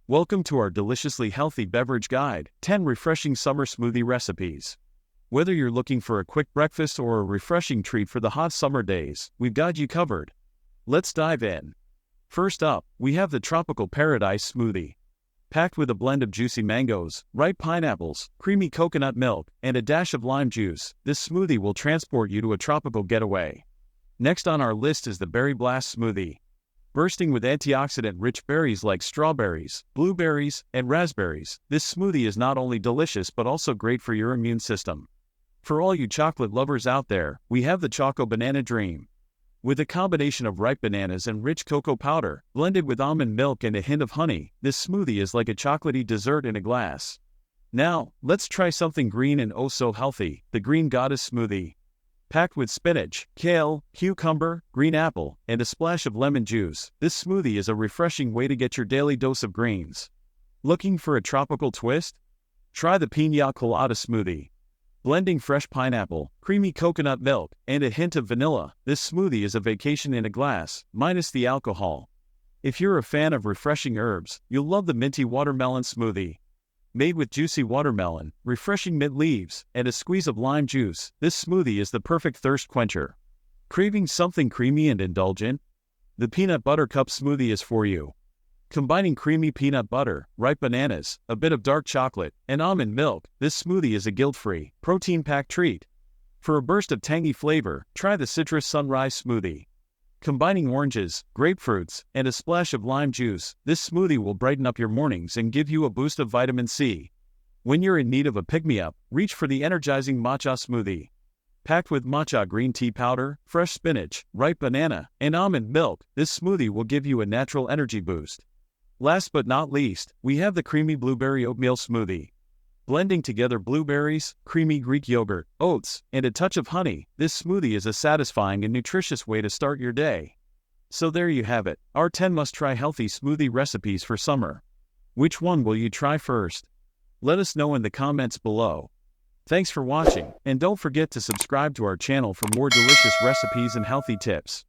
Welcome to our Deliciously Healthy Beverage Guide, 10 Refreshing Summer Smoothie Recipes. Whether you're looking for a quick breakfast or a refreshing treat for the hot summer days, we've got you covered. Let's dive in. First up, we have the Tropical Paradise Smoothie. Packed with a blend of juicy mangoes, ripe pineapples, creamy coconut milk, and a dash of lime juice, this smoothie will transport you to a tropical getaway. Next on our list is the Berry Blast Smoothie. Bursting with antioxidant-rich berries like strawberries, blueberries, and raspberries, this smoothie is not only delicious but also great for your immune system. For all you chocolate lovers out there, we have the Choco Banana Dream. With a combination of ripe bananas and rich cocoa powder, blended with almond milk and a hint of honey, this smoothie is like a chocolatey dessert in a glass. Now, let's try something green and oh so healthy, the Green Goddess Smoothie. Packed with spinach, kale, cucumber, green apple, and a splash of lemon juice, this smoothie is a refreshing way to get your daily dose of greens. Looking for a tropical twist? Try the Piña Colada Smoothie. Blending fresh pineapple, creamy coconut milk, and a hint of vanilla, this smoothie is a vacation in a glass, minus the alcohol. If you're a fan of refreshing herbs, you'll love the Minty Watermelon Smoothie. Made with juicy watermelon, refreshing mint leaves, and a squeeze of lime juice, this smoothie is the perfect thirst quencher. Craving something creamy and indulgent? The Peanut Butter Cup Smoothie is for you. Combining creamy peanut butter, ripe bananas, a bit of dark chocolate, and almond milk, this smoothie is a guilt-free, protein-packed treat. For a burst of tangy flavor, try the Citrus Sunrise Smoothie. Combining oranges, grapefruits, and a splash of lime juice, this smoothie will brighten up your mornings and give you a boost of vitamin C. When you're in need of a pick-me-up, reach for the energizing Matcha Smoothie. Packed with matcha green tea powder, fresh spinach, ripe banana, and almond milk, this smoothie will give you a natural energy boost. Last but not least, we have the Creamy Blueberry Oatmeal Smoothie. Blending together blueberries, creamy Greek yogurt, oats, and a touch of honey, this smoothie is a satisfying and nutritious way to start your day. So there you have it, our 10 must-try healthy smoothie recipes for summer. Which one will you try first? Let us know in the comments below. Thanks for watching, and don't forget to subscribe to our channel for more delicious recipes and healthy tips.